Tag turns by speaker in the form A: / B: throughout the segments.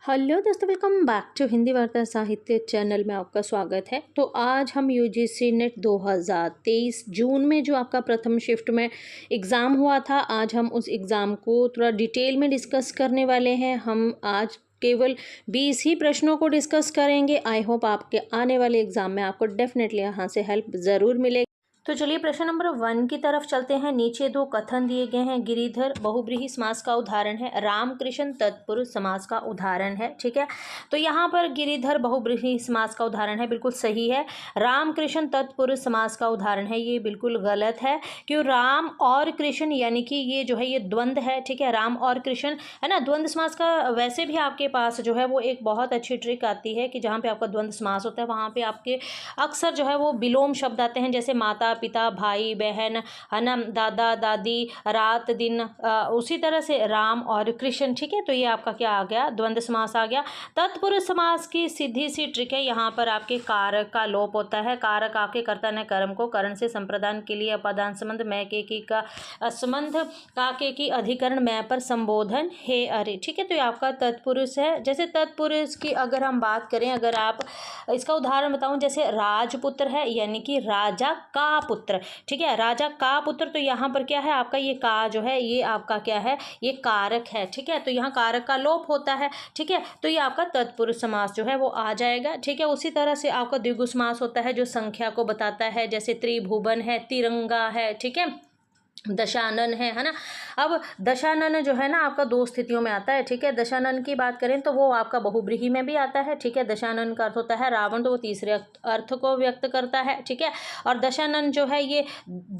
A: Hello दोस्तों, welcome back to Hindi वार्ता साहित्य चैनल में आपका स्वागत है। तो आज हम यूजीसी नेट 2023 जून में जो आपका प्रथम शिफ्ट में एग्ज़ाम हुआ था, आज हम उस एग्ज़ाम को थोड़ा डिटेल में डिस्कस करने वाले हैं। हम आज केवल 20 ही प्रश्नों को डिस्कस करेंगे। आई होप आपके आने वाले एग्ज़ाम में आपको डेफिनेटली यहाँ से हेल्प ज़रूर मिलेगी। तो चलिए प्रश्न नंबर 1 की तरफ चलते हैं। नीचे दो कथन दिए गए हैं। गिरिधर बहुब्रीहि समास का उदाहरण है, रामकृष्ण तत्पुरुष समास का उदाहरण है। ठीक है, तो यहाँ पर गिरिधर बहुब्रीहि समास का उदाहरण है, बिल्कुल सही है। रामकृष्ण तत्पुरुष समास का उदाहरण है, ये बिल्कुल गलत है। क्यों? राम और कृष्ण यानी कि ये जो है ये द्वंद्व है। ठीक है, राम और कृष्ण है ना। द्वंद्व समास का वैसे भी आपके पास जो है वो एक बहुत अच्छी ट्रिक आती है कि जहाँ पे आपका द्वंद्व समास होता है वहाँ पे आपके अक्सर जो है वो विलोम शब्द आते हैं, जैसे माता पिता, भाई बहन, है ना, दादा दादी, रात दिन, उसी तरह से राम और कृष्ण। ठीक है, तो ये आपका क्या आ गया? द्वंद्व समास आ गया। तत्पुरुष समास की सीधी सी ट्रिक है, यहाँ पर आपके कारक का लोप होता है। कारक आपके कर्ता ने कर्म को करण से संप्रदान के लिए अपादान संबंध, मैं के की का संबंध, का के की अधिकरण, मैं पर संबोधन, हे अरे। ठीक है, तो ये आपका तत्पुरुष है। जैसे तत्पुरुष की अगर हम बात करें, अगर आप इसका उदाहरण बताऊं, जैसे राजपुत्र है यानी कि राजा का पुत्र। ठीक है, राजा का पुत्र, तो यहाँ पर क्या है आपका? ये का जो है ये आपका क्या है? ये कारक है। ठीक है, तो यहाँ कारक का लोप होता है। ठीक है, तो ये आपका तत्पुरुष समास जो है वो आ जाएगा। ठीक है, उसी तरह से आपका द्विगु समास होता है जो संख्या को बताता है, जैसे त्रिभुवन है, तिरंगा है। ठीक है, दशानन है ना। अब दशानन जो है ना आपका दो स्थितियों में आता है। ठीक है, दशानन की बात करें तो वो आपका बहुब्रीहि में भी आता है। ठीक है, दशानन का अर्थ होता है रावण, तो वो तीसरे अर्थ को व्यक्त करता है। ठीक है, और दशानन जो है ये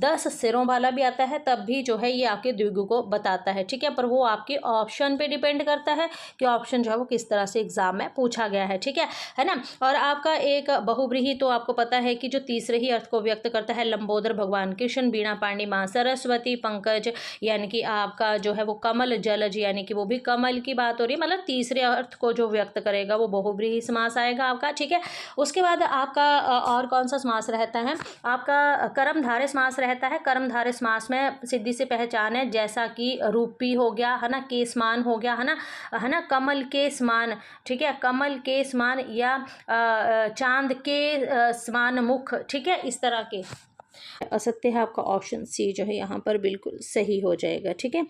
A: 10 सिरों वाला भी आता है, तब भी जो है ये आपके द्विगु को बताता है। ठीक है, पर वो आपके ऑप्शन पे डिपेंड करता है कि ऑप्शन जो है वो किस तरह से एग्जाम में पूछा गया है। ठीक है ना। और आपका एक बहुब्रीहि तो आपको पता है कि जो तीसरे ही अर्थ को व्यक्त करता है, लंबोदर भगवान कृष्ण, बीणा पाणी माँ सरस्वती, पंकज यानी कि आपका जो है वो कमल, जलज यानी कि वो भी कमल की बात हो रही है, मतलब तीसरे अर्थ को जो व्यक्त करेगा वो बहुब्रीहि समास आएगा आपका। ठीक है, उसके बाद आपका और कौन सा समास रहता है? आपका कर्मधारय समास रहता है। कर्मधारय समास में सीधी से पहचान है, जैसा कि रूपी हो गया है ना, के समान हो गया है ना, कमल के समान। ठीक है, कमल के समान या चांद के समान मुख। ठीक है, इस तरह के असत्य है आपका ऑप्शन सी जो है यहाँ पर बिल्कुल सही हो जाएगा। ठीक है,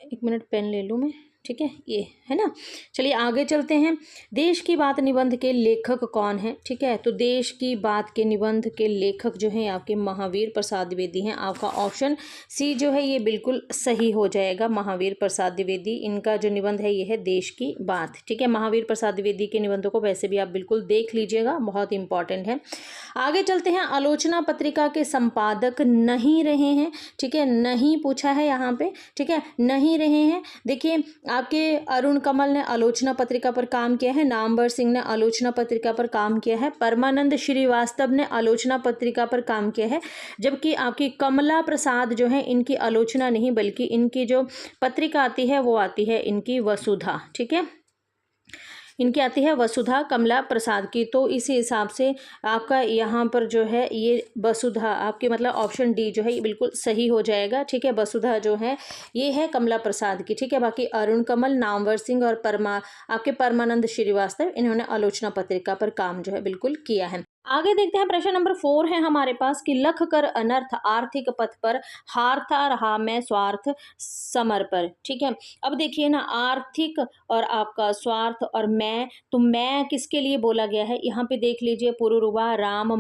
A: एक मिनट पेन ले लूँ मैं। ठीक है, ये है ना। चलिए आगे चलते हैं। देश की बात निबंध के लेखक कौन है? ठीक है, तो देश की बात के निबंध के लेखक जो हैं आपके महावीर प्रसाद द्विवेदी हैं। आपका ऑप्शन सी जो है ये बिल्कुल सही हो जाएगा। महावीर प्रसाद द्विवेदी, इनका जो निबंध है ये है देश की बात। ठीक है, महावीर प्रसाद द्विवेदी के निबंधों को वैसे भी आप बिल्कुल देख लीजिएगा, बहुत इंपॉर्टेंट है। आगे चलते हैं। आलोचना पत्रिका के संपादक नहीं रहे हैं। ठीक है, नहीं पूछा है यहाँ पे। ठीक है, नहीं रहे हैं। देखिए आपके अरुण कमल ने आलोचना पत्रिका पर काम किया है, नामवर सिंह ने आलोचना पत्रिका पर काम किया है, परमानंद श्रीवास्तव ने आलोचना पत्रिका पर काम किया है, जबकि आपकी कमला प्रसाद जो है इनकी आलोचना नहीं बल्कि इनकी जो पत्रिका आती है वो आती है इनकी वसुधा। ठीक है, इनकी आती है वसुधा कमला प्रसाद की। तो इसी हिसाब से आपका यहाँ पर जो है ये वसुधा आपके मतलब ऑप्शन डी जो है ये बिल्कुल सही हो जाएगा। ठीक है, वसुधा जो है ये है कमला प्रसाद की। ठीक है, बाकी अरुण कमल, नामवर सिंह और आपके परमानंद श्रीवास्तव, इन्होंने आलोचना पत्रिका पर काम जो है बिल्कुल किया है। आगे देखते हैं। प्रश्न नंबर 4 है हमारे पास कि लख कर अनर्थ आर्थिक पथ पर हारता रहा मैं स्वार्थ समर पर। ठीक है, अब देखिए ना, आर्थिक और आपका स्वार्थ और मैं, तो मैं किसके लिए बोला गया है? यहाँ पे देख लीजिए, पुरुरुवा, राम,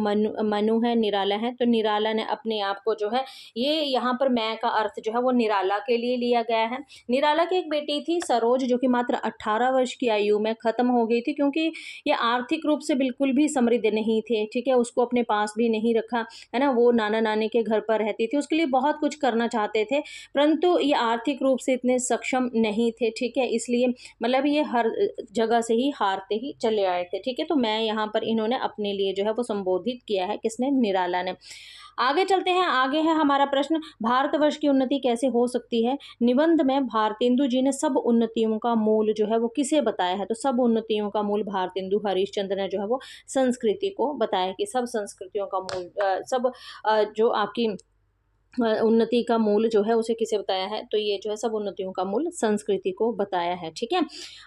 A: मनु है, निराला है, तो निराला ने अपने आप को जो है ये यहाँ पर मैं का अर्थ जो है वो निराला के लिए लिया गया है। निराला की एक बेटी थी सरोज, जो कि मात्र 18 वर्ष की आयु में खत्म हो गई थी, क्योंकि ये आर्थिक रूप से बिल्कुल भी समृद्ध नहीं थे। ठीक है, उसको अपने पास भी नहीं रखा है ना, वो नाना नानी के घर पर रहती थी, उसके लिए बहुत कुछ करना चाहते थे, परंतु ये आर्थिक रूप से इतने सक्षम नहीं थे। ठीक है, इसलिए मतलब ये हर जगह से ही हारते ही चले आए थे। ठीक है, तो मैं यहाँ पर इन्होंने अपने लिए जो है वो संबोधित किया है, किसने? निराला ने। आगे चलते हैं। आगे है हमारा प्रश्न, भारतवर्ष की उन्नति कैसे हो सकती है? निबंध में भारतेंदु जी ने सब उन्नतियों का मूल जो है वो किसे बताया है? तो सब उन्नतियों का मूल भारतेंदु हरिश्चंद्र ने जो है वो संस्कृति को बताया कि सब संस्कृतियों का मूल जो आपकी उन्नति का मूल जो है उसे किसे बताया है, तो ये जो है सब उन्नतियों का मूल संस्कृति को बताया है। ठीक है,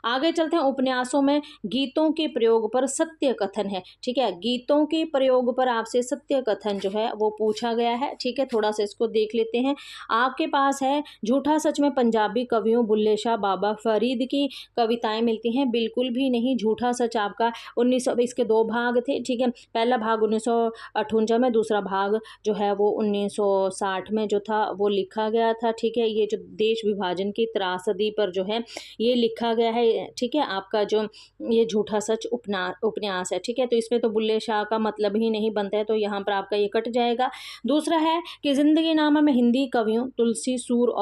A: आगे चलते हैं। उपन्यासों में गीतों के प्रयोग पर सत्य कथन है। ठीक है, गीतों के प्रयोग पर आपसे सत्य कथन जो है वो पूछा गया है। ठीक है, थोड़ा सा इसको देख लेते हैं। आपके पास है झूठा सच में पंजाबी कवियों बुल्ले शाह बाबा फरीद की कविताएं मिलती हैं। बिल्कुल भी नहीं, झूठा सच आपका 1900, इसके दो भाग थे। ठीक है, पहला भाग 1958 में, दूसरा भाग जो है वो 1960 में जो था वो लिखा गया था। ठीक है, ये जो देश विभाजन की त्रासदी पर जो है ये लिखा गया है। ठीक है, आपका जो ये झूठा सच उपन्यास है। ठीक है, तो इसमें तो बुल्ले शाह का मतलब ही नहीं बनता है, तो यहाँ पर आपका ये कट जाएगा। दूसरा है कि जिंदगी नामा में हिंदी कवियों तुलसी सूर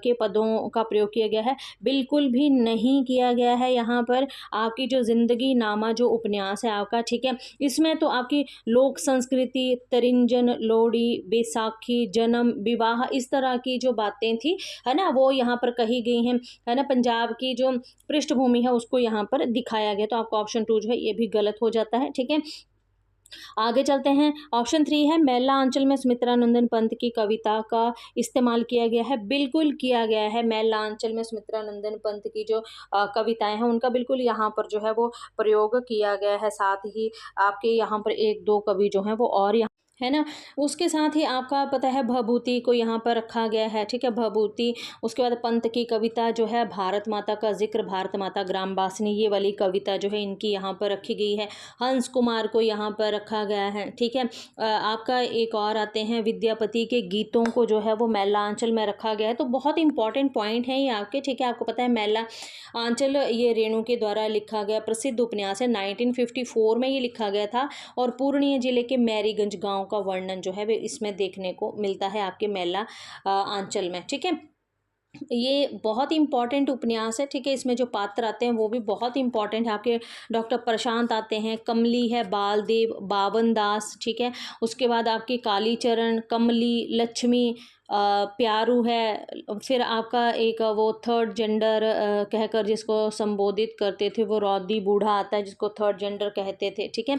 A: के पदों का प्रयोग किया गया है। बिल्कुल भी नहीं किया गया है। यहाँ पर आपकी जो जिंदगी नामा जो उपन्यास है आपका, ठीक है, इसमें तो आपकी लोक संस्कृति, तरिंजन, लोहड़ी, बैसाखी, जन्म, विवाह, इस तरह की जो बातें थी, है ना, वो यहाँ पर कही गई हैं, है ना। पंजाब की जो पृष्ठभूमि है उसको यहाँ पर दिखाया गया, तो आपका ऑप्शन 2 जो है ये भी गलत हो जाता है। ठीक है, आगे चलते हैं। ऑप्शन 3 है मैला आंचल में सुमित्रानंदन पंत की कविता का इस्तेमाल किया गया है। बिल्कुल किया गया है। मैला आंचल में सुमित्रानंदन पंत की जो कविताएं हैं उनका बिल्कुल यहाँ पर जो है वो प्रयोग किया गया है। साथ ही आपके यहाँ पर एक दो कवि जो हैं वो और यहाँ, है ना। उसके साथ ही आपका पता है भभूति को यहाँ पर रखा गया है। ठीक है, भभूति। उसके बाद पंत की कविता जो है भारत माता का जिक्र, भारत माता ग्राम वासिनी, ये वाली कविता जो है इनकी यहाँ पर रखी गई है। हंस कुमार को यहाँ पर रखा गया है। ठीक है, आपका एक और आते हैं विद्यापति के गीतों को जो है वो मैला आंचल में रखा गया है। तो बहुत इंपॉर्टेंट पॉइंट है ये आपके। ठीक है, आपको पता है मैला आंचल ये रेणु के द्वारा लिखा गया प्रसिद्ध उपन्यास है। 1954 में ये लिखा गया था और पूर्णिया जिले के मैरीगंज गांव का वर्णन जो है वे इसमें देखने को मिलता है आपके मैला आंचल में। ठीक है, ये बहुत इंपॉर्टेंट उपन्यास है। ठीक है, इसमें जो पात्र आते हैं वो भी बहुत इंपॉर्टेंट है आपके। डॉक्टर प्रशांत आते हैं, कमली है, बालदेव, बावन दास। ठीक है, उसके बाद आपकी कालीचरण, कमली, लक्ष्मी, प्यारू है। फिर आपका एक वो थर्ड जेंडर कहकर जिसको संबोधित करते थे वो रौदी बूढ़ा आता है जिसको थर्ड जेंडर कहते थे। ठीक है,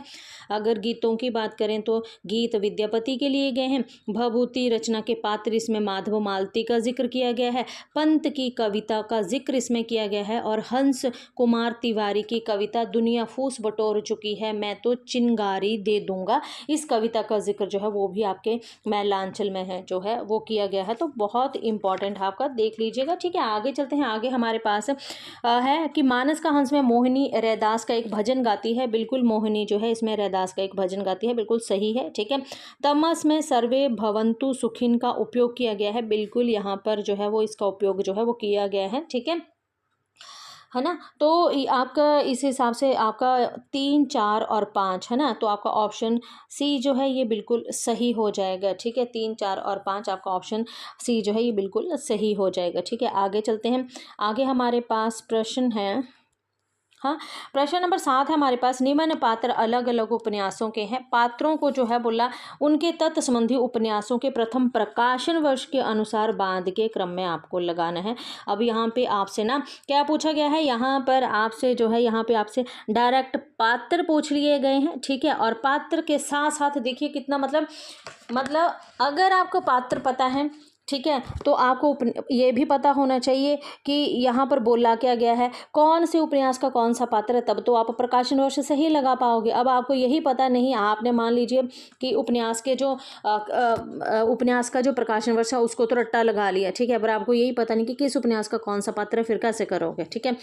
A: अगर गीतों की बात करें तो गीत विद्यापति के लिए गए हैं। भभूति रचना के पात्र इसमें माधव मालती का जिक्र किया गया है। पंत की कविता का जिक्र इसमें किया गया है और हंस कुमार तिवारी की कविता दुनिया फूस बटोर चुकी है मैं तो चिंगारी दे दूंगा, इस कविता का जिक्र जो है वो भी आपके मैलांचल में है जो है वो किया गया है। तो बहुत इंपॉर्टेंट है आपका, देख लीजिएगा। ठीक है, आगे चलते हैं। आगे हमारे पास है कि मानस का हंस में मोहिनी रैदास का एक भजन गाती है। बिल्कुल मोहिनी जो है इसमें रैदास का एक भजन गाती है, बिल्कुल सही है। ठीक है, तमस में सर्वे भवंतु सुखिन का उपयोग किया गया है। बिल्कुल यहाँ पर जो है वो इसका उपयोग जो है वो किया गया है। ठीक है ना। तो आपका इस हिसाब से आपका 3, 4 और 5 है ना, तो आपका ऑप्शन सी जो है ये बिल्कुल सही हो जाएगा। ठीक है, 3, 4 और 5 आपका ऑप्शन सी जो है ये बिल्कुल सही हो जाएगा। ठीक है, आगे चलते हैं। आगे हमारे पास प्रश्न है, हाँ, प्रश्न नंबर 7 है हमारे पास। निम्न पात्र अलग अलग उपन्यासों के हैं। पात्रों को जो है बोला उनके तत्व संबंधी उपन्यासों के प्रथम प्रकाशन वर्ष के अनुसार बांध के क्रम में आपको लगाना है। अब यहाँ पे आपसे ना क्या पूछा गया है, यहाँ पर आपसे जो है यहाँ पे आपसे डायरेक्ट पात्र पूछ लिए गए हैं। ठीक है, और पात्र के साथ साथ देखिए कितना मतलब अगर आपको पात्र पता है, ठीक है, तो आपको ये भी पता होना चाहिए कि यहाँ पर बोला क्या गया है, कौन से उपन्यास का कौन सा पात्र है, तब तो आप प्रकाशन वर्ष सही लगा पाओगे। अब आपको यही पता नहीं, आपने मान लीजिए कि उपन्यास के जो उपन्यास का जो प्रकाशन वर्ष है उसको तो रट्टा लगा लिया। ठीक है, पर आपको यही पता नहीं कि किस उपन्यास का कौन सा पात्र है, फिर कैसे करोगे। ठीक है,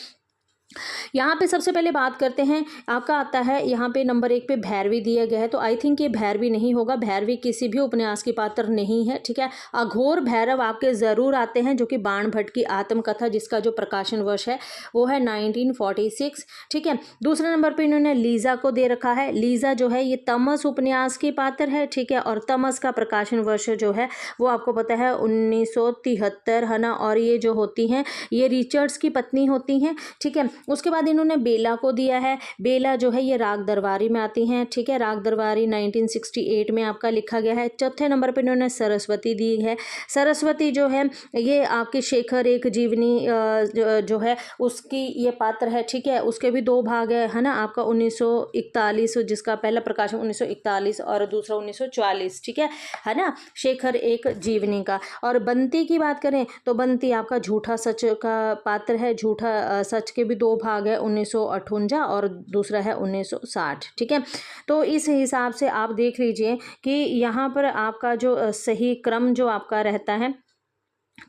A: यहाँ पे सबसे पहले बात करते हैं। आपका आता है यहाँ पे नंबर 1 पे भैरवी दिया गया है, तो आई थिंक ये भैरवी नहीं होगा। भैरवी किसी भी उपन्यास की पात्र नहीं है। ठीक है, अघोर भैरव आपके ज़रूर आते हैं जो कि बाण भट्ट की आत्मकथा जिसका जो प्रकाशन वर्ष है वो है 1946। ठीक है, दूसरे नंबर पे इन्होंने लीजा को दे रखा है। लीजा जो है ये तमस उपन्यास की पात्र है। ठीक है, और तमस का प्रकाशन वर्ष जो है वो आपको पता है 1973 है ना, और ये जो होती हैं ये रिचर्ड्स की पत्नी होती हैं। ठीक है, उसके बाद बाद इन्होंने बेला को दिया है। बेला जो है ये राग दरबारी में आती हैं, ठीक है, राग दरबारी 1968 में आपका लिखा गया है। चौथे नंबर पर इन्होंने सरस्वती दी है। सरस्वती जो है ये आपके शेखर एक जीवनी जो है उसकी ये पात्र है, ठीक है। उसके भी दो भाग है ना, आपका 1941 जिसका पहला प्रकाशन 1941 और दूसरा 1944, ठीक है ना, शेखर एक जीवनी का। और बंती की बात करें तो बंती आपका झूठा सच का पात्र है। झूठा सच के भी दो भाग है, 1958 और दूसरा है 1960, ठीक है। तो इस हिसाब से आप देख लीजिए कि यहाँ पर आपका जो सही क्रम जो आपका रहता है,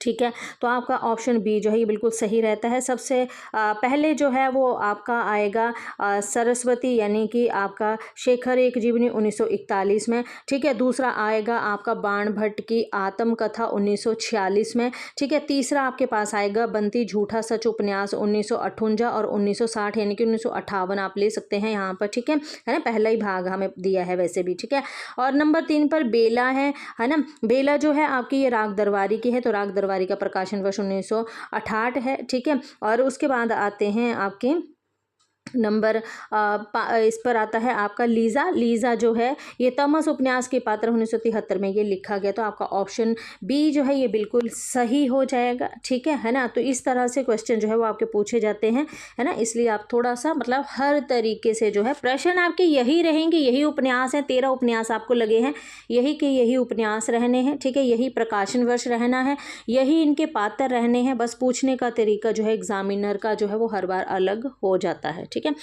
A: ठीक है, तो आपका ऑप्शन बी जो है ये बिल्कुल सही रहता है। सबसे पहले जो है वो आपका आएगा सरस्वती, यानी कि आपका शेखर एक जीवनी 1941 में, ठीक है। दूसरा आएगा आपका बाण भट्ट की आत्मकथा 1946 में, ठीक है। तीसरा आपके पास आएगा बंती झूठा सच उपन्यास 1958 और 1960, यानी कि 1958 आप ले सकते हैं यहाँ पर, ठीक है ना, पहला ही भाग हमें दिया है वैसे भी, ठीक है। और नंबर 3 पर बेला है ना। बेला जो है आपकी ये राग दरबारी की है, तो राग दरबारी का प्रकाशन वर्ष 1968 है, ठीक है। और उसके बाद आते हैं आपके नंबर इस पर आता है आपका लीज़ा। लीज़ा जो है ये तमस उपन्यास के पात्र 1973 में ये लिखा गया, तो आपका ऑप्शन बी जो है ये बिल्कुल सही हो जाएगा, ठीक है ना। तो इस तरह से क्वेश्चन जो है वो आपके पूछे जाते हैं, है ना, इसलिए आप थोड़ा सा मतलब हर तरीके से जो है प्रश्न आपके यही रहेंगे। यही उपन्यास है, 13 उपन्यास आपको लगे हैं, यही के यही उपन्यास रहने हैं, ठीक है। यही प्रकाशन वर्ष रहना है, यही इनके पात्र रहने हैं। बस पूछने का तरीका जो है एग्जामिनर का जो है वो हर बार अलग हो जाता है, ठीक है।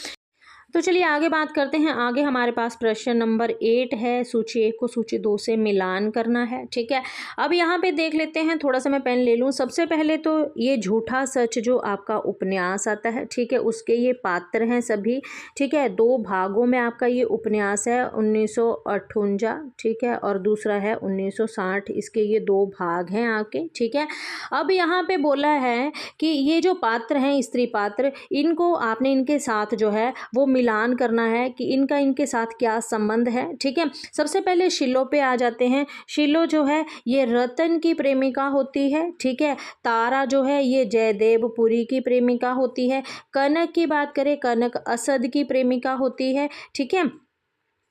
A: तो चलिए आगे बात करते हैं। आगे हमारे पास प्रश्न नंबर 8 है, सूची 1 को सूची 2 से मिलान करना है, ठीक है। अब यहाँ पे देख लेते हैं, थोड़ा सा मैं पेन ले लूँ। सबसे पहले तो ये झूठा सच जो आपका उपन्यास आता है, ठीक है, उसके ये पात्र हैं सभी, ठीक है। 2 भागों में आपका ये उपन्यास है, 1958, ठीक है, और दूसरा है 1960। इसके ये 2 भाग हैं आपके, ठीक है। अब यहाँ पे बोला है कि ये जो पात्र हैं स्त्री पात्र, इनको आपने इनके साथ जो है वो मिलान करना है कि इनका इनके साथ क्या संबंध है, ठीक है। सबसे पहले शिलो पे आ जाते हैं। शिलो जो है ये रतन की प्रेमिका होती है, ठीक है। तारा जो है ये जयदेवपुरी की प्रेमिका होती है। कनक की बात करें, कनक असद की प्रेमिका होती है, ठीक है।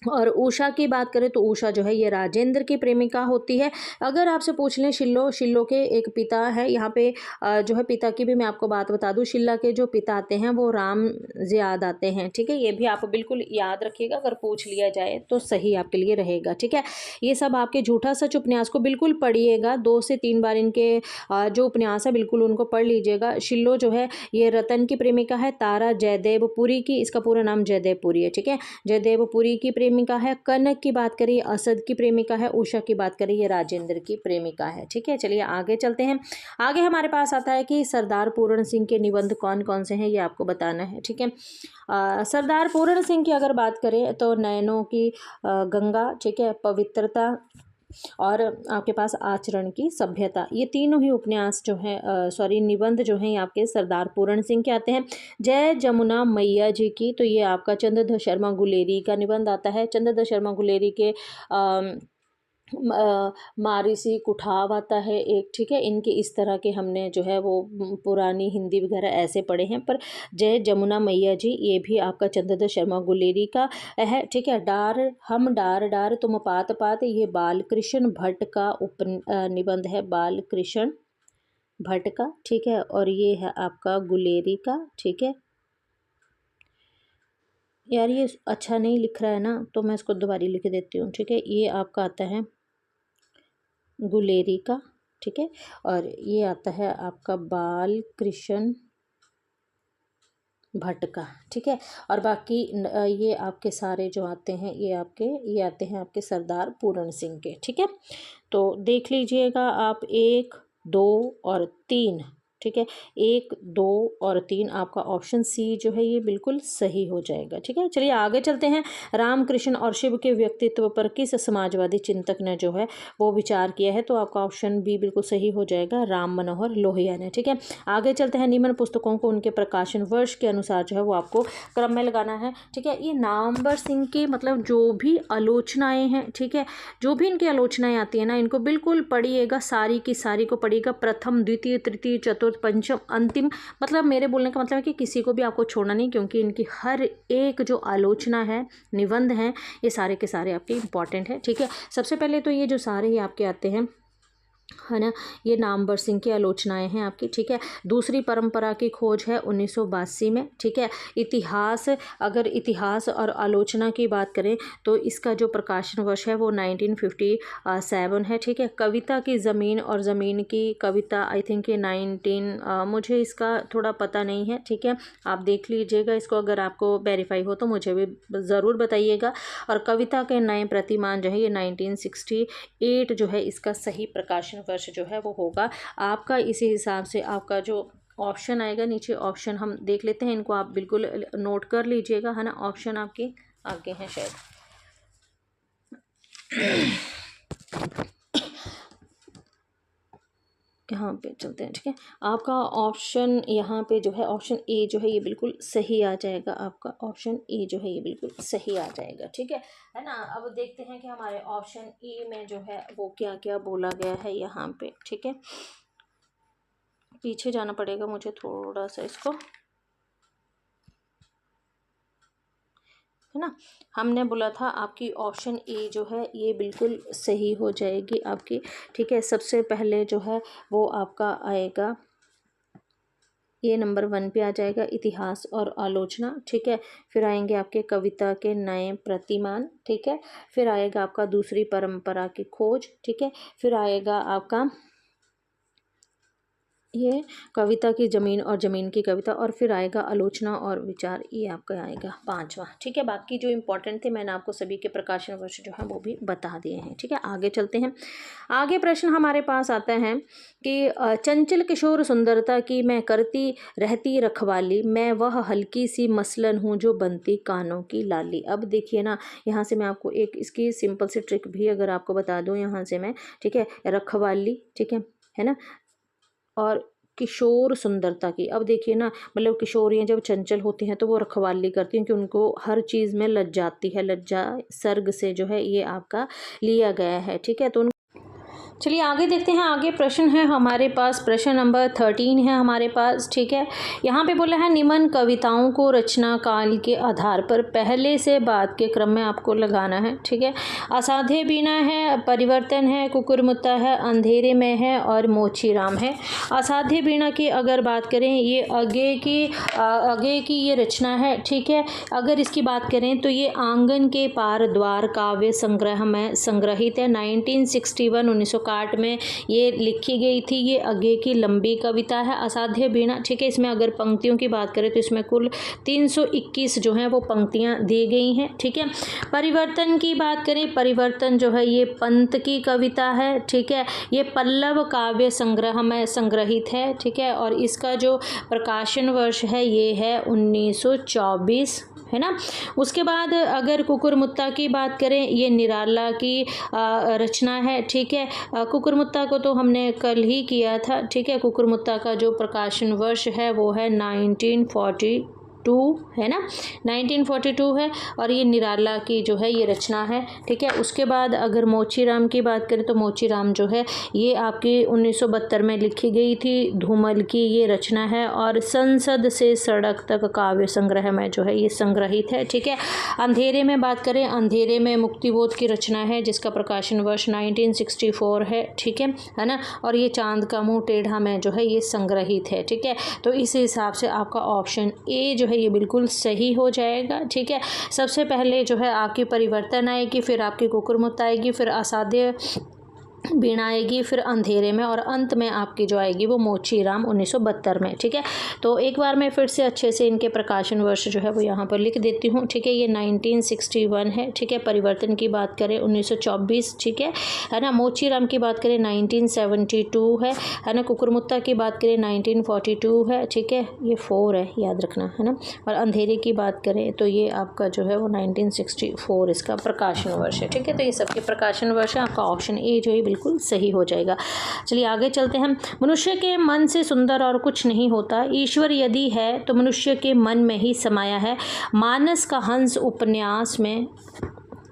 A: और उषा की बात करें तो उषा जो है ये राजेंद्र की प्रेमिका होती है। अगर आपसे पूछ लें शिल्लो के एक पिता है, यहाँ पे जो है पिता की भी मैं आपको बात बता दूँ, शिल्ला के जो पिता आते हैं वो राम ज़ियाद आते हैं, ठीक है। ये भी आप बिल्कुल याद रखिएगा, अगर पूछ लिया जाए तो सही आपके लिए रहेगा, ठीक है। ये सब आपके झूठा सच उपन्यास को बिल्कुल पढ़िएगा, 2 से 3 बार इनके जो उपन्यास है बिल्कुल उनको पढ़ लीजिएगा। शिल्लो जो है ये रतन की प्रेमिका है, तारा जयदेवपुरी की, इसका पूरा नाम जयदेवपुरी है, ठीक है, जयदेवपुरी की प्रेमिका है। कनक की बात करिए असद की प्रेमिका है। उषा की बात करिए ये राजेंद्र की प्रेमिका है, ठीक है। चलिए आगे चलते हैं। आगे हमारे पास आता है कि सरदार पूर्ण सिंह के निबंध कौन कौन से हैं, ये आपको बताना है, ठीक है। सरदार पूर्ण सिंह की अगर बात करें तो नयनों की गंगा, ठीक है, पवित्रता और आपके पास आचरण की सभ्यता, ये तीनों ही उपन्यास जो हैं निबंध जो हैं आपके सरदार पूर्ण सिंह के आते हैं। जय जमुना मैया जी की, तो ये आपका चंद्रधर शर्मा गुलेरी का निबंध आता है। चंद्रधर शर्मा गुलेरी के मारिसी कुठाव आता है एक, ठीक है। इनके इस तरह के हमने जो है वो पुरानी हिंदी वगैरह ऐसे पढ़े हैं, पर जय जमुना मैया जी ये भी आपका चंद्रधर शर्मा गुलेरी का है, ठीक है। डार डार तुम पात पात, ये बालकृष्ण भट्ट का निबंध है, बालकृष्ण भट्ट का, ठीक है। और ये है आपका गुलेरी का, ठीक है। यार ये अच्छा नहीं लिख रहा है ना, तो मैं इसको दोबारा लिख देती हूँ, ठीक है। ये आपका आता है गुलेरी का, ठीक है। और ये आता है आपका बालकृष्ण भट्ट का, ठीक है। और बाकी ये आपके सारे जो आते हैं ये आते हैं आपके सरदार पूर्ण सिंह के, ठीक है। तो देख लीजिएगा आप 1, 2 और 3, ठीक है, 1, 2 और 3 आपका ऑप्शन सी जो है ये बिल्कुल सही हो जाएगा, ठीक है। चलिए आगे चलते हैं। रामकृष्ण और शिव के व्यक्तित्व पर किस समाजवादी चिंतक ने जो है वो विचार किया है, तो आपका ऑप्शन बी बिल्कुल सही हो जाएगा, राम मनोहर लोहिया ने, ठीक है। आगे चलते हैं। निम्न पुस्तकों को उनके प्रकाशन वर्ष के अनुसार जो है वो आपको क्रम में लगाना है, ठीक है। ये नामवर सिंह की मतलब जो भी आलोचनाएँ हैं, ठीक है, जो भी इनकी आलोचनाएँ आती हैं ना, इनको बिल्कुल पढ़िएगा, सारी की सारी को पढ़िएगा। प्रथम, द्वितीय, तृतीय, चतुर्थ तो पंचम अंतिम, मतलब मेरे बोलने का मतलब है कि किसी को भी आपको छोड़ना नहीं, क्योंकि इनकी हर एक जो आलोचना है, निबंध हैं, ये सारे के सारे आपके इंपॉर्टेंट है। ठीक है, सबसे पहले तो ये जो सारे ही आपके आते हैं, है ना, ये नामवर सिंह की आलोचनाएं हैं आपकी। ठीक है, दूसरी परंपरा की खोज है 1982 में। ठीक है, इतिहास, अगर इतिहास और आलोचना की बात करें तो इसका जो प्रकाशन वर्ष है वो 1957 है। ठीक है, कविता की ज़मीन और ज़मीन की कविता आई थिंक ये 19 मुझे इसका थोड़ा पता नहीं है। ठीक है, आप देख लीजिएगा इसको, अगर आपको वेरीफाई हो तो मुझे भी ज़रूर बताइएगा। और कविता के नए प्रतिमान जो है ये 1968 जो है इसका सही प्रकाशन वर्ष जो है वो होगा आपका। इसी हिसाब से आपका जो ऑप्शन आएगा, नीचे ऑप्शन हम देख लेते हैं, इनको आप बिल्कुल नोट कर लीजिएगा, है ना। ऑप्शन आपके आगे हैं शायद। यहाँ पे चलते हैं। ठीक है, आपका ऑप्शन यहाँ पे जो है ऑप्शन ए जो है ये बिल्कुल सही आ जाएगा। आपका ऑप्शन ए जो है ये बिल्कुल सही आ जाएगा। ठीक है ना। अब देखते हैं कि हमारे ऑप्शन ए में जो है वो क्या क्या बोला गया है यहाँ पे। ठीक है, पीछे जाना पड़ेगा मुझे थोड़ा सा इसको, है ना। हमने बोला था आपकी ऑप्शन ए जो है ये बिल्कुल सही हो जाएगी आपकी। ठीक है, सबसे पहले जो है वो आपका आएगा, ये नंबर 1 पे आ जाएगा, इतिहास और आलोचना। ठीक है, फिर आएंगे आपके कविता के नए प्रतिमान। ठीक है, फिर आएगा आपका दूसरी परंपरा की खोज। ठीक है, फिर आएगा आपका ये कविता की ज़मीन और ज़मीन की कविता, और फिर आएगा आलोचना और विचार, ये आपका आएगा 5वां। ठीक है, बाकी जो इंपॉर्टेंट थे मैंने आपको सभी के प्रकाशन वर्ष जो है वो भी बता दिए हैं। ठीक है, आगे चलते हैं। आगे प्रश्न हमारे पास आता है कि चंचल किशोर सुंदरता की मैं करती रहती रखवाली, मैं वह हल्की सी मसलन हूँ जो बनती कानों की लाली। अब देखिए ना, यहाँ से मैं आपको एक इसकी सिंपल सी ट्रिक भी अगर आपको बता दूँ यहाँ से मैं। ठीक है, रखवाली, ठीक है ना, और किशोर सुंदरता की। अब देखिए ना, मतलब किशोरियाँ जब चंचल होती हैं तो वो रखवाली करती हैं, क्योंकि उनको हर चीज़ में लज्जा आती है, लज्जा सर्ग से जो है ये आपका लिया गया है। ठीक है, तो चलिए आगे देखते हैं। आगे प्रश्न है हमारे पास, प्रश्न नंबर 13 है हमारे पास। ठीक है, यहाँ पे बोला है निम्न कविताओं को रचना काल के आधार पर पहले से बाद के क्रम में आपको लगाना है। ठीक है, असाध्य बीना है, परिवर्तन है, कुकुरमुत्ता है, अंधेरे में है और मोचीराम है। असाध्य बीना की अगर बात करें, ये आगे की ये रचना है। ठीक है, अगर इसकी बात करें तो ये आंगन के पार द्वार काव्य संग्रह में संग्रहित है। 1961 1961 में ये लिखी गई थी। ये आगे की लंबी कविता है असाध्य बीणा। ठीक है, इसमें अगर पंक्तियों की बात करें तो इसमें कुल 321 जो हैं वो पंक्तियां दी गई हैं। ठीक है, परिवर्तन की बात करें, परिवर्तन जो है ये पंत की कविता है। ठीक है, ये पल्लव काव्य संग्रह में संग्रहित है। ठीक है, और इसका जो प्रकाशन वर्ष है ये है 1924, है ना। उसके बाद अगर कुकुरमुत्ता की बात करें, ये निराला की रचना है। ठीक है, कुकुरमुत्ता को तो हमने कल ही किया था। ठीक है, कुकुरमुत्ता का जो प्रकाशन वर्ष है वो है 1942, है ना, 1942 है, और ये निराला की जो है ये रचना है। ठीक है, उसके बाद अगर मोचीराम की बात करें तो मोचीराम जो है ये आपकी 1972 में लिखी गई थी, धूमल की ये रचना है, और संसद से सड़क तक काव्य संग्रह में जो है ये संग्रहित है। ठीक है, अंधेरे में बात करें, अंधेरे में मुक्तिबोध की रचना है जिसका प्रकाशन वर्ष 1964 है। ठीक है ना, और ये चांद का मुँह टेढ़ा में जो है ये संग्रहित है। ठीक है, तो इस हिसाब से आपका ऑप्शन ए जो है ये बिल्कुल सही हो जाएगा। ठीक है, सबसे पहले जो है आपकी परिवर्तन आएगी, फिर आपकी कुकुरमुत्ता आएगी, फिर असाध्य बीणा आएगी, फिर अंधेरे में, और अंत में आपकी जो आएगी वो मोचीराम 1972 में। ठीक है, तो एक बार मैं फिर से अच्छे से इनके प्रकाशन वर्ष जो है वो यहाँ पर लिख देती हूँ। ठीक है, ये 1961 है। ठीक है, परिवर्तन की बात करें 1924, ठीक है ना। मोचीराम की बात करें 1972 है ना। कुकुरमुत्ता की बात करें 1942 है। ठीक है, ये 4 है, याद रखना, है ना। और अंधेरे की बात करें तो ये आपका जो है वो 1964 इसका प्रकाशन वर्ष है। ठीक है, तो ये सबके प्रकाशन वर्ष है। आपका ऑप्शन ए जो है बिल्कुल सही हो जाएगा। चलिए आगे चलते हैं। मनुष्य के मन से सुंदर और कुछ नहीं होता, ईश्वर यदि है तो मनुष्य के मन में ही समाया है। मानस का हंस उपन्यास में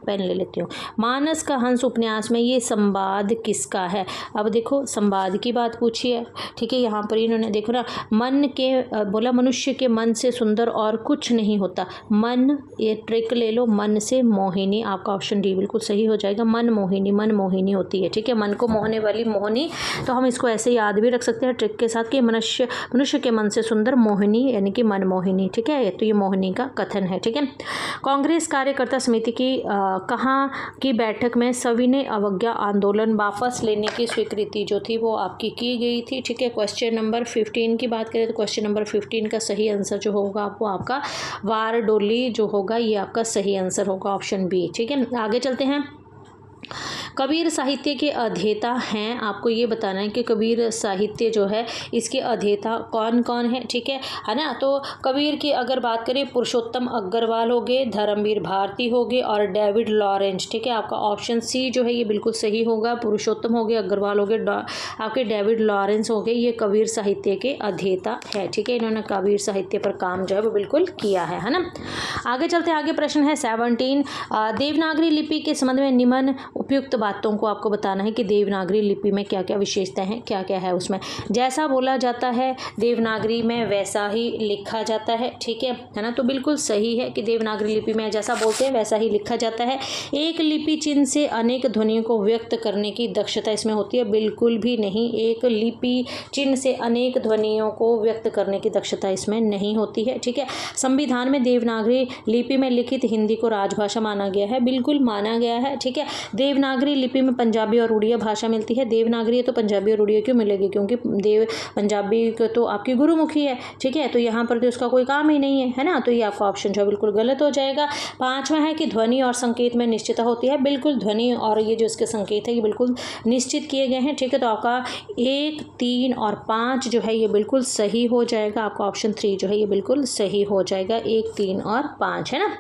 A: पेन ले लेती हूँ। मानस का हंस उपन्यास में ये संवाद किसका है? अब देखो संवाद की बात पूछी है, ठीक है। यहाँ पर इन्होंने देखो ना, मन के बोला मनुष्य के मन से सुंदर और कुछ नहीं होता। मन, ये ट्रिक ले लो, मन से मोहिनी, आपका ऑप्शन डी बिल्कुल सही हो जाएगा। मन मोहिनी होती है, ठीक है। मन को मोहने वाली मोहिनी, तो हम इसको ऐसे याद भी रख सकते हैं ट्रिक के साथ कि मनुष्य के मन से सुंदर मोहिनी, यानी कि मनमोहिनी, ठीक है। तो ये मोहिनी का कथन है, ठीक है। कांग्रेस कार्यकर्ता समिति की कहाँ की बैठक में सविनय अवज्ञा आंदोलन वापस लेने की स्वीकृति जो थी वो आपकी की गई थी, ठीक है। क्वेश्चन नंबर 15 की बात करें तो क्वेश्चन नंबर 15 का सही आंसर जो होगा वो आपका वारडोली जो होगा ये आपका सही आंसर होगा, ऑप्शन बी, ठीक है। आगे चलते हैं। कबीर साहित्य के अध्येता हैं, आपको ये बताना है कि कबीर साहित्य जो है इसके अध्येता कौन कौन है, ठीक है ना। तो कबीर की अगर बात करें, पुरुषोत्तम अग्रवाल हो गए, धर्मवीर भारती हो गए और डेविड लॉरेंस, ठीक है। आपका ऑप्शन सी जो है ये बिल्कुल सही होगा। पुरुषोत्तम हो गए, अग्रवाल हो गए, आपके डेविड लॉरेंस हो गए, ये कबीर साहित्य के अध्येता है, ठीक है। इन्होंने कबीर साहित्य पर काम जो है वो बिल्कुल किया है ना। आगे चलते, आगे प्रश्न है 17। देवनागरी लिपि के संबंध में निम्न उपयुक्त बातों को आपको बताना है कि देवनागरी लिपि में क्या क्या विशेषताएं हैं, क्या क्या है उसमें। जैसा बोला जाता है देवनागरी में वैसा ही लिखा जाता है, ठीक है ना। तो बिल्कुल सही है कि देवनागरी लिपि में जैसा बोलते हैं वैसा ही लिखा जाता है। एक लिपि चिन्ह से अनेक ध्वनियों को व्यक्त करने की दक्षता इसमें होती है, बिल्कुल भी नहीं। एक लिपि चिन्ह से अनेक ध्वनियों को व्यक्त करने की दक्षता इसमें नहीं होती है, ठीक है। संविधान में देवनागरी लिपि में लिखित हिंदी को राजभाषा माना गया है, बिल्कुल माना गया है, ठीक है। देवनागरी लिपि में पंजाबी और उड़िया भाषा मिलती है। देवनागरी है तो पंजाबी और उड़िया क्यों मिलेगी, क्योंकि पंजाबी तो आपकी गुरुमुखी है, ठीक है। तो यहाँ पर तो इसका कोई काम ही नहीं है ना। तो ये आपका ऑप्शन जो है बिल्कुल गलत हो जाएगा। 5वां है कि ध्वनि और संकेत में निश्चितता होती है, बिल्कुल ध्वनि और ये जो इसके संकेत है ये बिल्कुल निश्चित किए गए हैं, ठीक है। तो आपका 1, 3 और 5 जो है ये बिल्कुल सही हो जाएगा। आपका ऑप्शन 3 जो है ये बिल्कुल सही हो जाएगा। 1, 3 और 5 है ना।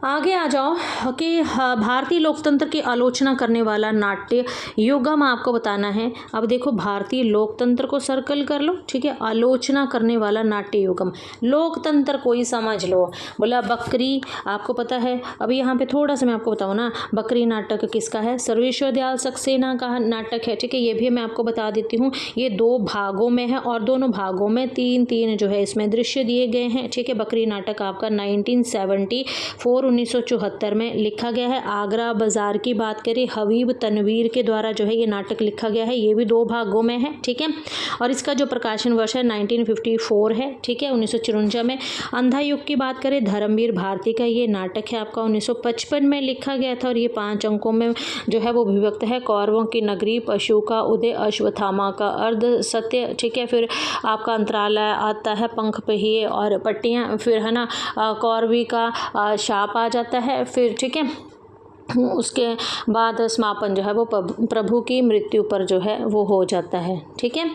A: आगे आ जाओ कि भारतीय लोकतंत्र की आलोचना करने वाला नाट्य युगम आपको बताना है। अब देखो भारतीय लोकतंत्र को सर्कल कर लो, ठीक है। आलोचना करने वाला नाट्य युगम, लोकतंत्र कोई समझ लो, बोला बकरी, आपको पता है। अभी यहाँ पे थोड़ा सा मैं आपको बताऊँ ना, बकरी नाटक किसका है, सर्वेश्वर दयाल सक्सेना का नाटक है, ठीक है। ये भी मैं आपको बता देती हूँ। ये 2 भागों में है और दोनों भागों में 3-3 जो है इसमें दृश्य दिए गए हैं, ठीक है। बकरी नाटक आपका 1974 में लिखा गया है। आगरा बाजार की बात करें, हबीब तनवीर के द्वारा जो है ये नाटक लिखा गया है। ये भी 2 भागों में है, ठीक है। और इसका जो प्रकाशन वर्ष है 1954 है, ठीक है, 1954 में। अंधा युग की बात करें, धर्मवीर भारती का ये नाटक है आपका 1955 में लिखा गया था और ये 5 अंकों में जो है वो विभक्त है। कौरवों की नगरी, पशु का उदय, अश्वत्थामा का अर्ध सत्य, ठीक है। फिर आपका अंतरालय आता है, पंख पहिए और पट्टियाँ, फिर है ना कौरवी का शाप आ जाता है, फिर ठीक है। उसके बाद समापन जो है वो प्रभु की मृत्यु पर जो है वो हो जाता है, ठीक है।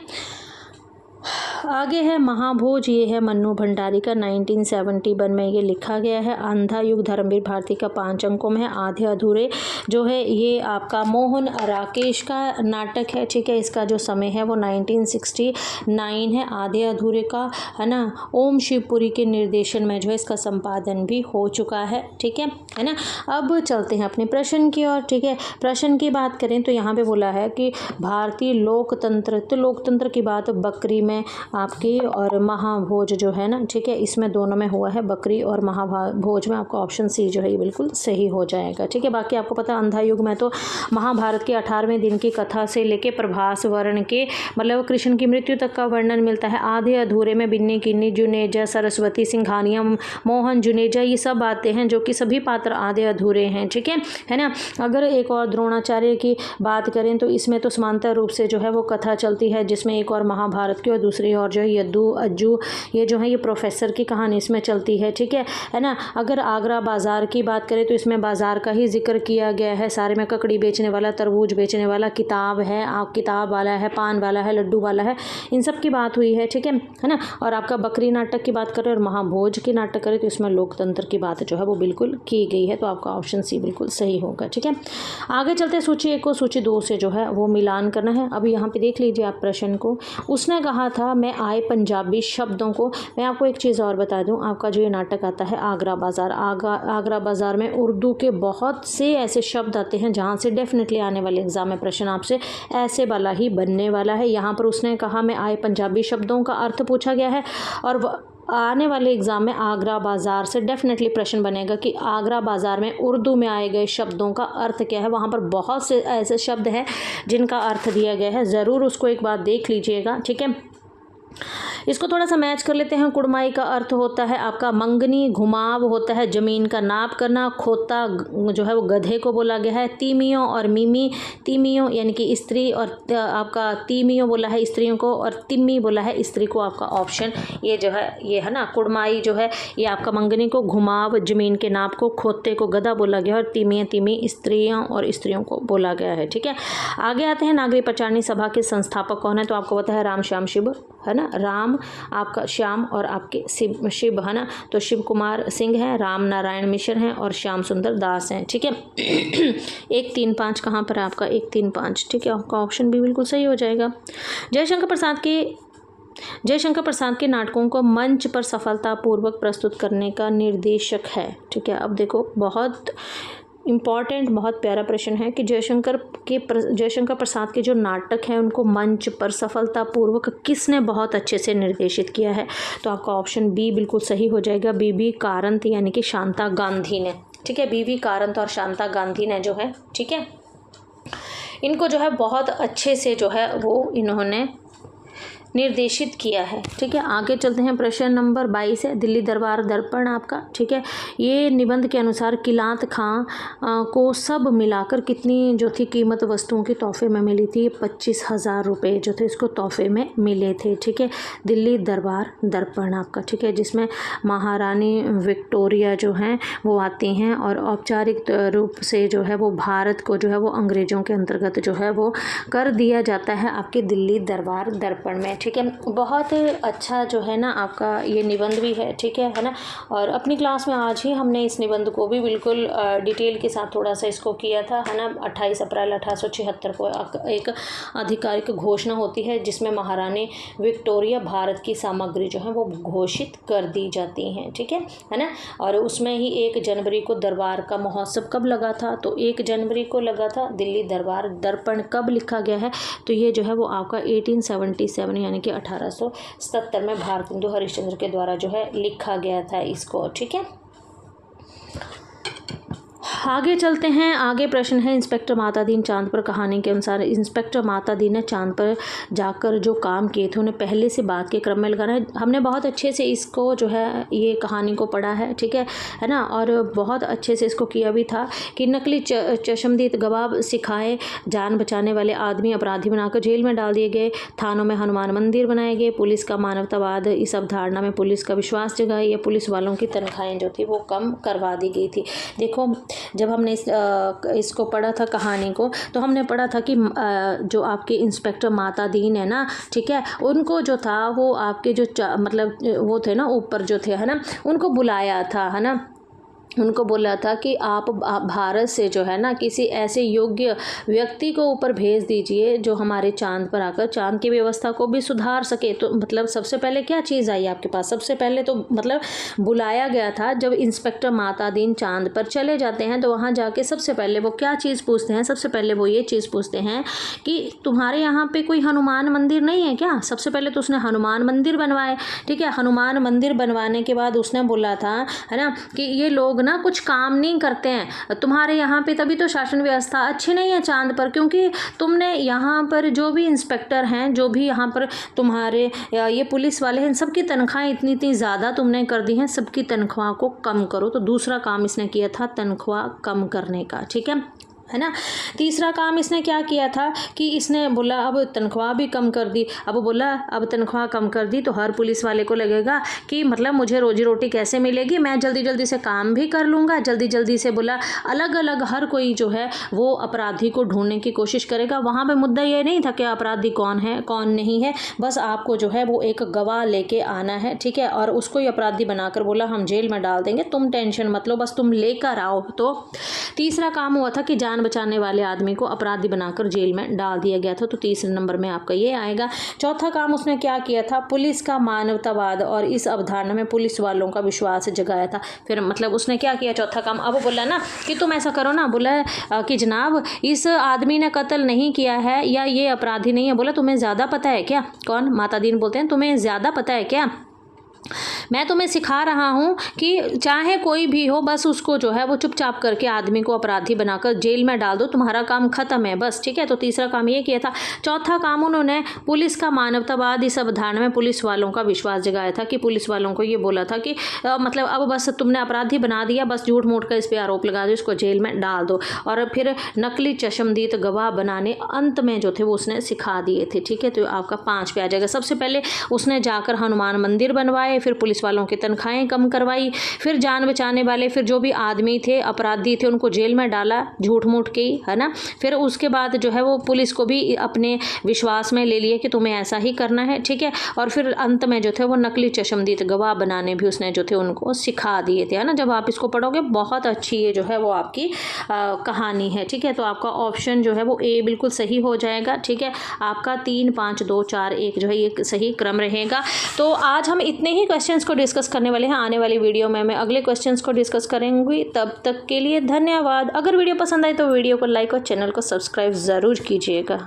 A: आगे है महाभोज, ये है मन्नू भंडारी का 1971 में ये लिखा गया है। अंधा युग धर्मवीर भारती का 5 अंकों में है। आधे अधूरे जो है ये आपका मोहन राकेश का नाटक है, ठीक है। इसका जो समय है वो 1969 है। आधे अधूरे का है ना ओम शिवपुरी के निर्देशन में जो है इसका संपादन भी हो चुका है, ठीक है ना। अब चलते हैं अपने प्रश्न की ओर, ठीक है। प्रश्न की बात करें तो यहाँ पे बोला है कि भारतीय लोकतंत्र, तो लोकतंत्र की बात बकरी में आपकी और महाभोज जो है ना, ठीक है, इसमें दोनों में हुआ है, बकरी और महाभोज में। आपका ऑप्शन सी जो है ये बिल्कुल सही हो जाएगा, ठीक है। बाकी आपको पता है अंधा युग में तो महाभारत के 18वें दिन की कथा से लेके प्रभास वर्ण के मतलब कृष्ण की मृत्यु तक का वर्णन मिलता है। आधे अधूरे में बिन्नी किन्नी, जुनेजा, सरस्वती, सिंघानिया, मोहन, जुनेजा, ये सब बातें हैं जो कि सभी पात्र आधे अधूरे हैं, ठीक है ना। अगर एक और द्रोणाचार्य की बात करें तो इसमें तो समांतर रूप से जो है वो कथा चलती है, जिसमें एक और महाभारत की और दूसरी और जो है यद्दू अज्जू, ये जो है ये प्रोफेसर की कहानी इसमें चलती है, ठीक है ना। अगर आगरा बाज़ार की बात करें तो इसमें बाज़ार का ही जिक्र किया गया है। सारे में ककड़ी बेचने वाला, तरबूज बेचने वाला, किताब है, आप किताब वाला है, पान वाला है, लड्डू वाला है, इन सब की बात हुई है, ठीक है ना। और आपका बकरी नाटक की बात करें और महाभोज की नाटक करें तो इसमें लोकतंत्र की बात जो है वो बिल्कुल की गई है। तो आपका ऑप्शन सी बिल्कुल सही होगा, ठीक है। आगे चलते सूची 1 को सूची 2 से जो है वो मिलान करना है। अभी यहाँ पे देख लीजिए आप प्रश्न को। उसने कहा था मैं में आए पंजाबी शब्दों को। मैं आपको एक चीज़ और बता दूं, आपका जो ये नाटक आता है आगरा बाज़ार, आगरा बाज़ार में उर्दू के बहुत से ऐसे शब्द आते हैं जहाँ से डेफिनेटली आने वाले एग्ज़ाम में प्रश्न आपसे ऐसे वाला ही बनने वाला है। यहाँ पर उसने कहा मैं आए पंजाबी शब्दों का अर्थ पूछा गया है, और आने वाले एग्ज़ाम में आगरा बाज़ार से डेफिनेटली प्रश्न बनेगा कि आगरा बाज़ार में उर्दू में आए गए शब्दों का अर्थ क्या है। वहाँ पर बहुत से ऐसे शब्द हैं जिनका अर्थ दिया गया है, ज़रूर उसको एक बार देख लीजिएगा, ठीक है। इसको थोड़ा सा मैच कर लेते हैं। कुड़माई का अर्थ होता है आपका मंगनी, घुमाव होता है ज़मीन का नाप करना, खोता जो है वो गधे को बोला गया है, तीमियों और मीमी, तीमियों यानी कि स्त्री, और आपका तीमियों बोला है स्त्रियों को, और तिम्मी बोला है स्त्री को। आपका ऑप्शन ये जो है ये है ना, कुड़माई जो है ये आपका मंगनी को, घुमाव ज़मीन के नाप को, खोते को गधा बोला गया है, और तीमी स्त्रियों और स्त्रियों को बोला गया है, ठीक है। आगे आते हैं नागरी पंचारणी सभा के संस्थापक कौन है, तो आपको पता है राम श्याम शिव, है ना। राम आपका श्याम और आपके शिव है ना, तो शिव कुमार सिंह हैं, राम नारायण मिश्र हैं, और श्याम सुंदर दास हैं, ठीक है। 1 3 5 कहाँ पर है आपका 1 3 5, ठीक है। आपका ऑप्शन भी बिल्कुल सही हो जाएगा। जयशंकर प्रसाद के नाटकों को मंच पर सफलतापूर्वक प्रस्तुत करने का निर्देशक है, ठीक है। अब देखो बहुत इम्पॉर्टेंट, बहुत प्यारा प्रश्न है कि जयशंकर प्रसाद के जो नाटक हैं उनको मंच पर सफलतापूर्वक किसने बहुत अच्छे से निर्देशित किया है, तो आपका ऑप्शन बी बिल्कुल सही हो जाएगा। बीबी कारंत यानी कि शांता गांधी ने, ठीक है। बीबी कारंत और शांता गांधी ने जो है, ठीक है, इनको जो है बहुत अच्छे से जो है वो इन्होंने निर्देशित किया है, ठीक है। आगे चलते हैं, प्रश्न नंबर 22 है दिल्ली दरबार दर्पण आपका, ठीक है। ये निबंध के अनुसार किलात खां को सब मिलाकर कितनी जो थी कीमत वस्तुओं के तोहफे में मिली थी, 25,000 रुपये जो थे इसको तोहफे में मिले थे, ठीक है। दिल्ली दरबार दर्पण आपका, ठीक है, जिसमें महारानी विक्टोरिया जो हैं वो आती हैं, और औपचारिक रूप से जो है वो भारत को जो है वो अंग्रेज़ों के अंतर्गत जो है वो कर दिया जाता है आपके दिल्ली दरबार दर्पण में, ठीक है। बहुत अच्छा जो है ना आपका ये निबंध भी है, ठीक है ना। और अपनी क्लास में आज ही हमने इस निबंध को भी बिल्कुल डिटेल के साथ थोड़ा सा इसको किया था, है ना। 28 अप्रैल 1876 को एक आधिकारिक घोषणा होती है जिसमें महारानी विक्टोरिया भारत की सामग्री जो है वो घोषित कर दी जाती हैं, ठीक है ना। और उसमें ही 1 जनवरी को दरबार का महोत्सव कब लगा था, तो 1 जनवरी को लगा था। दिल्ली दरबार दर्पण कब लिखा गया है, तो ये जो है वो आपका 1877 यानी कि 1877 में भारतेंदु हरिश्चंद्र के द्वारा जो है लिखा गया था इसको, ठीक है। आगे चलते हैं। आगे प्रश्न है इंस्पेक्टर मातादीन चांद पर कहानी के अनुसार इंस्पेक्टर मातादीन ने चांद पर जाकर जो काम किए थे उन्हें पहले से बाद के क्रम में लगाना है। हमने बहुत अच्छे से इसको जो है ये कहानी को पढ़ा है, ठीक है ना। और बहुत अच्छे से इसको किया भी था कि नकली चश्मदीद गवाह सिखाए, जान बचाने वाले आदमी अपराधी बनाकर जेल में डाल दिए गए, थानों में हनुमान मंदिर बनाए गए, पुलिस का मानवतावाद इस अवधारणा में पुलिस का विश्वास जगाए, या पुलिस वालों की तनख्वाहें जो थी वो कम करवा दी गई थी। देखो जब हमने इसको पढ़ा था कहानी को, तो हमने पढ़ा था कि जो आपके इंस्पेक्टर मातादीन है ना, ठीक है, उनको जो था वो आपके जो मतलब वो थे ना ऊपर जो थे, है ना, उनको बुलाया था, है ना। उनको बोला था कि आप भारत से जो है ना किसी ऐसे योग्य व्यक्ति को ऊपर भेज दीजिए जो हमारे चांद पर आकर चांद की व्यवस्था को भी सुधार सके। तो मतलब सबसे पहले क्या चीज़ आई आपके पास, सबसे पहले तो मतलब बुलाया गया था। जब इंस्पेक्टर मातादीन चांद पर चले जाते हैं तो वहाँ जाके सबसे पहले वो क्या चीज़ पूछते हैं, सबसे पहले वो ये चीज़ पूछते हैं कि तुम्हारे यहाँ पे कोई हनुमान मंदिर नहीं है क्या। सबसे पहले तो उसने हनुमान मंदिर बनवाए, ठीक है। हनुमान मंदिर बनवाने के बाद उसने बोला था, है ना, कि ये लोग ना कुछ काम नहीं करते हैं तुम्हारे यहाँ पे, तभी तो शासन व्यवस्था अच्छी नहीं है चांद पर, क्योंकि तुमने यहाँ पर जो भी इंस्पेक्टर हैं, जो भी यहाँ पर तुम्हारे ये पुलिस वाले हैं, सबकी तनख्वाहें इतनी ज़्यादा तुमने कर दी हैं, सबकी तनख्वाह को कम करो। तो दूसरा काम इसने किया था तनख्वाह कम करने का, ठीक है ना। तीसरा काम इसने क्या किया था कि इसने बोला अब तनख्वाह भी कम कर दी। अब बोला अब तनख्वाह कम कर दी तो हर पुलिस वाले को लगेगा कि मतलब मुझे रोजी रोटी कैसे मिलेगी, मैं जल्दी जल्दी से काम भी कर लूँगा, जल्दी जल्दी से बोला अलग अलग हर कोई जो है वो अपराधी को ढूंढने की कोशिश करेगा। वहाँ पे मुद्दा ये नहीं था कि अपराधी कौन है कौन नहीं है, बस आपको जो है वो एक गवाह लेके आना है, ठीक है, और उसको ही अपराधी बनाकर बोला हम जेल में डाल देंगे, तुम टेंशन मत लो, बस तुम लेकर आओ। तो तीसरा काम हुआ था कि जान जान बचाने वाले आदमी को अपराधी बनाकर जेल में डाल दिया गया था। तो तीसरे नंबर में आपका ये आएगा। चौथा काम उसने क्या किया था, पुलिस का मानवतावाद और इस अवधारणा में पुलिस वालों का विश्वास जगाया था। फिर मतलब उसने क्या किया, चौथा काम, अब बोला ना कि तुम ऐसा करो ना, बोला कि जनाब इस आदमी ने कत्ल नहीं किया है या ये अपराधी नहीं है। बोला तुम्हें ज़्यादा पता है क्या? कौन? माता दीन बोलते हैं तुम्हें ज़्यादा पता है क्या? मैं तुम्हें सिखा रहा हूँ कि चाहे कोई भी हो, बस उसको जो है वो चुपचाप करके आदमी को अपराधी बनाकर जेल में डाल दो, तुम्हारा काम खत्म है बस, ठीक है। तो तीसरा काम ये किया था। चौथा काम उन्होंने पुलिस का मानवतावाद इस अवधारणा में पुलिस वालों का विश्वास जगाया था कि पुलिस वालों को ये बोला था कि मतलब अब बस तुमने अपराधी बना दिया, बस झूठ मूठ का इस पर आरोप लगा दो, इसको जेल में डाल दो। और फिर नकली चश्मदीद गवाह बनाने अंत में जो थे वो उसने सिखा दिए थे, ठीक है। तो आपका 5 पे आ जाएगा। सबसे पहले उसने जाकर हनुमान मंदिर बनवाए, फिर पुलिस वालों की तनख्वाहें कम करवाई, फिर जान बचाने वाले फिर जो भी आदमी थे अपराधी थे उनको जेल में डाला झूठ मूठ के, है ना। फिर उसके बाद जो है वो पुलिस को भी अपने विश्वास में ले लिए कि तुम्हें ऐसा ही करना है, ठीक है। और फिर अंत में जो थे वो नकली चश्मदीद गवाह बनाने भी उसने जो थे उनको सिखा दिए थे, है ना। जब आप इसको पढ़ोगे बहुत अच्छी ये जो है वो आपकी कहानी है, ठीक है। तो आपका ऑप्शन जो है वो ए बिल्कुल सही हो जाएगा, ठीक है। आपका 3 5 2 4 1 जो है ये सही क्रम रहेगा। तो आज हम इतने ही क्वेश्चंस को डिस्कस करने वाले हैं। आने वाली वीडियो में मैं अगले क्वेश्चंस को डिस्कस करेंगे। तब तक के लिए धन्यवाद। अगर वीडियो पसंद आए तो वीडियो को लाइक और चैनल को सब्सक्राइब ज़रूर कीजिएगा।